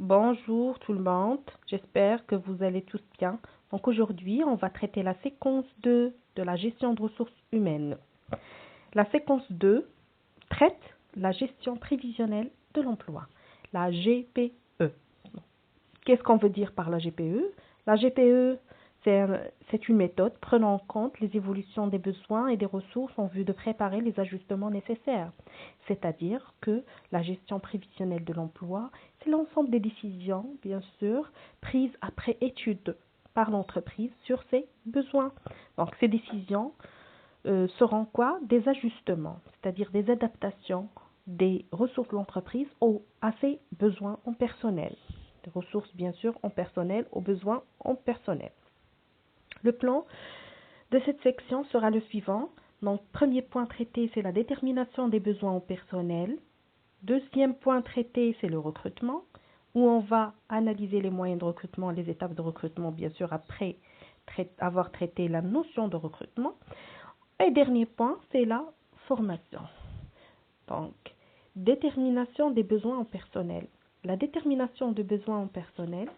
Bonjour tout le monde, j'espère que vous allez tous bien. Donc aujourd'hui, on va traiter la séquence 2 de la gestion de ressources humaines. La séquence 2 traite la gestion prévisionnelle de l'emploi, la GPE. Qu'est-ce qu'on veut dire par la GPE? La GPE, c'est une méthode prenant en compte les évolutions des besoins et des ressources en vue de préparer les ajustements nécessaires. C'est-à-dire que la gestion prévisionnelle de l'emploi, c'est l'ensemble des décisions, bien sûr, prises après étude par l'entreprise sur ses besoins. Donc ces décisions seront quoi? Des ajustements, c'est-à-dire des adaptations des ressources de l'entreprise à ses besoins en personnel. Des ressources, bien sûr, en personnel, aux besoins en personnel. Le plan de cette section sera le suivant. Donc, premier point traité, c'est la détermination des besoins en personnel. Deuxième point traité, c'est le recrutement, où on va analyser les moyens de recrutement, les étapes de recrutement, bien sûr, après avoir traité la notion de recrutement. Et dernier point, c'est la formation. Donc, détermination des besoins en personnel. La détermination des besoins en personnel,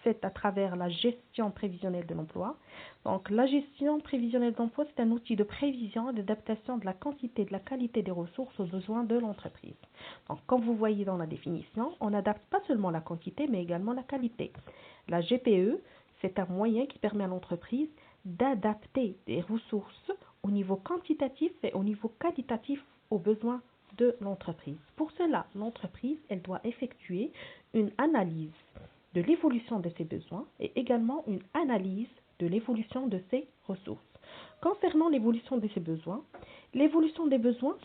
faite à travers la gestion prévisionnelle de l'emploi. Donc, la gestion prévisionnelle d'emploi, c'est un outil de prévision et d'adaptation de la quantité et de la qualité des ressources aux besoins de l'entreprise. Donc, comme vous voyez dans la définition, on n'adapte pas seulement la quantité, mais également la qualité. La GPE, c'est un moyen qui permet à l'entreprise d'adapter des ressources au niveau quantitatif et au niveau qualitatif aux besoins de l'entreprise. Pour cela, l'entreprise, elle doit effectuer une analyse de l'évolution de ses besoins et également une analyse de l'évolution de ses ressources. Concernant l'évolution de ses besoins, l'évolution des besoins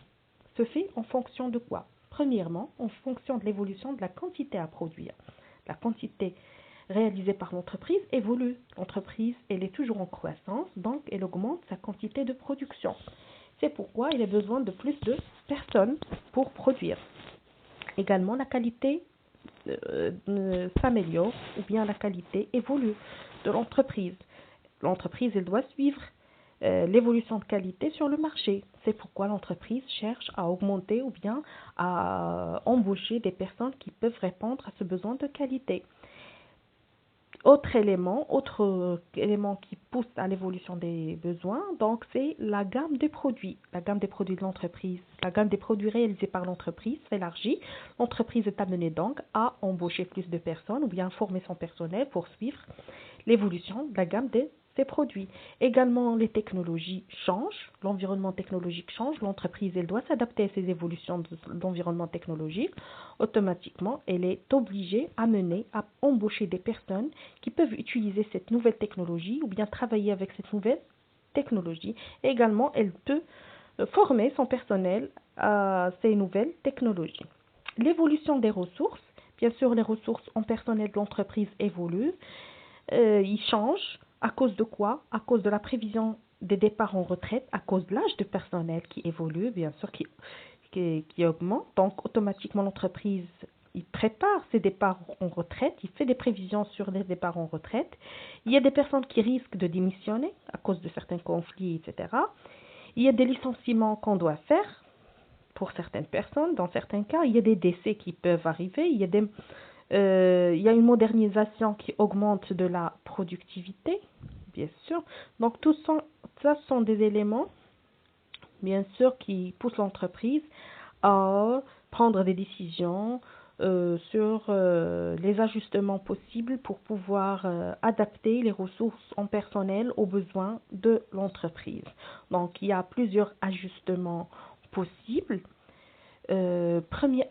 se fait en fonction de quoi? Premièrement, en fonction de l'évolution de la quantité à produire. La quantité réalisée par l'entreprise évolue. L'entreprise, elle est toujours en croissance, donc elle augmente sa quantité de production. C'est pourquoi il a besoin de plus de personnes pour produire. Également, la qualité s'améliore ou bien la qualité évolue de l'entreprise. L'entreprise, elle doit suivre l'évolution de qualité sur le marché. C'est pourquoi l'entreprise cherche à augmenter ou bien à embaucher des personnes qui peuvent répondre à ce besoin de qualité. Autre élément qui pousse à l'évolution des besoins, donc c'est la gamme des produits. La gamme des produits de l'entreprise, la gamme des produits réalisés par l'entreprise s'élargit. L'entreprise est amenée donc à embaucher plus de personnes ou bien former son personnel pour suivre l'évolution de la gamme de ces produits. Également, les technologies changent, l'environnement technologique change, l'entreprise elle doit s'adapter à ces évolutions de l'environnement technologique. Automatiquement, elle est obligée à embaucher des personnes qui peuvent utiliser cette nouvelle technologie ou bien travailler avec cette nouvelle technologie. Et également, elle peut former son personnel à ces nouvelles technologies. L'évolution des ressources, bien sûr, les ressources en personnel de l'entreprise évoluent, ils changent. À cause de quoi? À cause de la prévision des départs en retraite, à cause de l'âge de personnel qui évolue, bien sûr, qui augmente. Donc, automatiquement, l'entreprise il prépare ses départs en retraite, il fait des prévisions sur les départs en retraite. Il y a des personnes qui risquent de démissionner à cause de certains conflits, etc. Il y a des licenciements qu'on doit faire pour certaines personnes. Dans certains cas, il y a des décès qui peuvent arriver. Il y a une modernisation qui augmente de la productivité, bien sûr. Donc, tout ça sont des éléments, bien sûr, qui poussent l'entreprise à prendre des décisions sur les ajustements possibles pour pouvoir adapter les ressources en personnel aux besoins de l'entreprise. Donc, il y a plusieurs ajustements possibles. Premier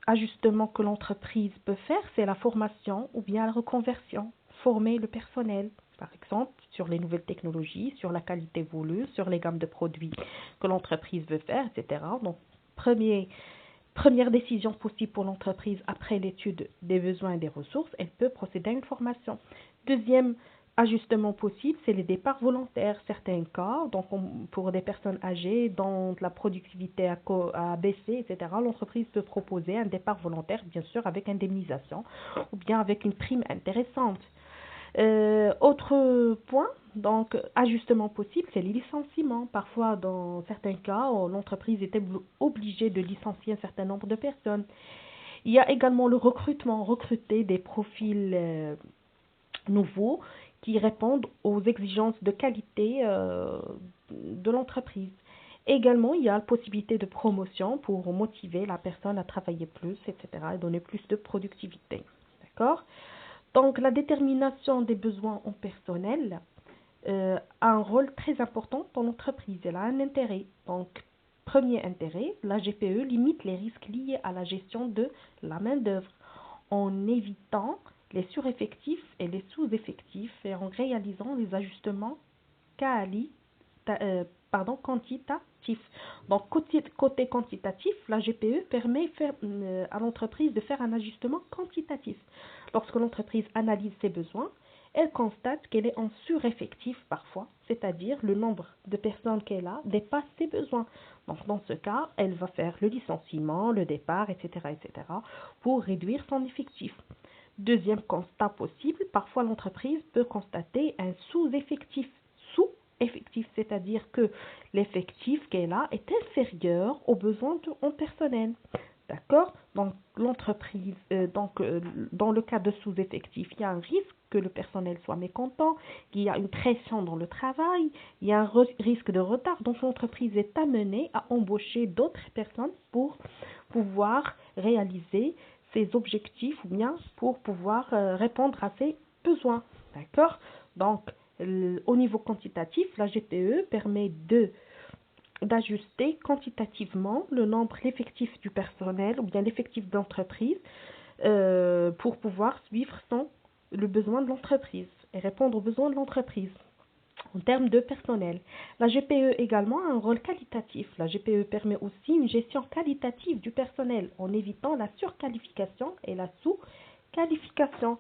ajustement que l'entreprise peut faire, c'est la formation ou bien la reconversion. Former le personnel, par exemple, sur les nouvelles technologies, sur la qualité voulue, sur les gammes de produits que l'entreprise veut faire, etc. Donc, première décision possible pour l'entreprise après l'étude des besoins et des ressources, elle peut procéder à une formation. Deuxième ajustement possible, c'est les départs volontaires. Certains cas, donc pour des personnes âgées dont la productivité a baissé, etc., l'entreprise peut proposer un départ volontaire, bien sûr, avec indemnisation ou bien avec une prime intéressante. Autre point, donc ajustement possible, c'est les licenciements. Parfois, dans certains cas, l'entreprise était obligée de licencier un certain nombre de personnes. Il y a également le recrutement, recruter des profils nouveaux qui répondent aux exigences de qualité de l'entreprise. Également, il y a la possibilité de promotion pour motiver la personne à travailler plus, etc., et donner plus de productivité. D'accord? Donc, la détermination des besoins en personnel a un rôle très important dans l'entreprise. Elle a un intérêt. Donc, premier intérêt, la GPE limite les risques liés à la gestion de la main-d'œuvre en évitant les sureffectifs et les sous-effectifs et en réalisant les ajustements quali- quantitatifs. Donc, côté quantitatif, la GPE permet à l'entreprise de faire un ajustement quantitatif. Lorsque l'entreprise analyse ses besoins, elle constate qu'elle est en sureffectif parfois, c'est-à-dire le nombre de personnes qu'elle a dépasse ses besoins. Donc, dans ce cas, elle va faire le licenciement, le départ, etc., etc., pour réduire son effectif. Deuxième constat possible, parfois l'entreprise peut constater un sous-effectif. Sous-effectif, c'est-à-dire que l'effectif qu'elle a est inférieur aux besoins en personnel. D'accord? Donc, l'entreprise, dans le cas de sous-effectif, il y a un risque que le personnel soit mécontent, qu'il y a une pression dans le travail, il y a un risque de retard. Donc, l'entreprise est amenée à embaucher d'autres personnes pour pouvoir réaliser ses objectifs ou bien pour pouvoir répondre à ses besoins. D'accord? Donc, au niveau quantitatif, la GPE permet d'ajuster quantitativement le nombre, l'effectif du personnel ou bien l'effectif de l'entreprise pour pouvoir suivre le besoin de l'entreprise et répondre aux besoins de l'entreprise. En termes de personnel, la GPE également a un rôle qualitatif. La GPE permet aussi une gestion qualitative du personnel en évitant la surqualification et la sous-qualification.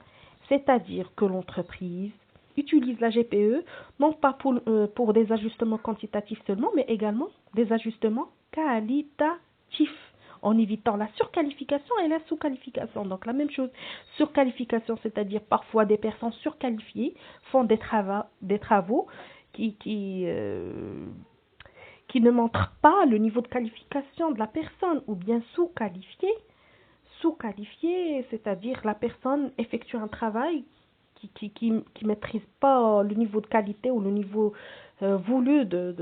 C'est-à-dire que l'entreprise utilise la GPE non pas pour des ajustements quantitatifs seulement, mais également des ajustements qualitatifs en évitant la surqualification et la sous-qualification. Donc la même chose, surqualification, c'est-à-dire parfois des personnes surqualifiées font des travaux qui ne montrent pas le niveau de qualification de la personne, ou bien sous-qualifié. Sous-qualifié, c'est-à-dire la personne effectue un travail qui maîtrise pas le niveau de qualité ou le niveau voulu de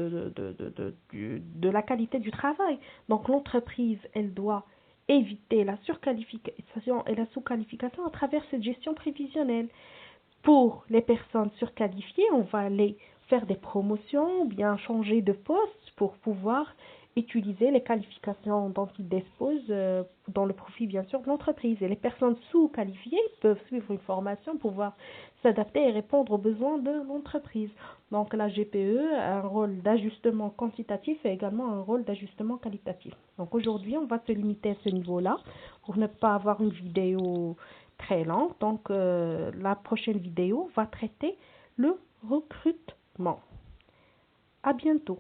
la qualité du travail. Donc l'entreprise, elle doit éviter la surqualification et la sous-qualification à travers cette gestion prévisionnelle. Pour les personnes surqualifiées, on va aller faire des promotions ou bien changer de poste pour pouvoir utiliser les qualifications dont ils disposent dans le profit bien sûr de l'entreprise. Et les personnes sous-qualifiées peuvent suivre une formation pour pouvoir s'adapter et répondre aux besoins de l'entreprise. Donc la GPE a un rôle d'ajustement quantitatif et également un rôle d'ajustement qualitatif. Donc aujourd'hui, on va se limiter à ce niveau-là pour ne pas avoir une vidéo très longue. Donc la prochaine vidéo va traiter le recrutement. À bientôt.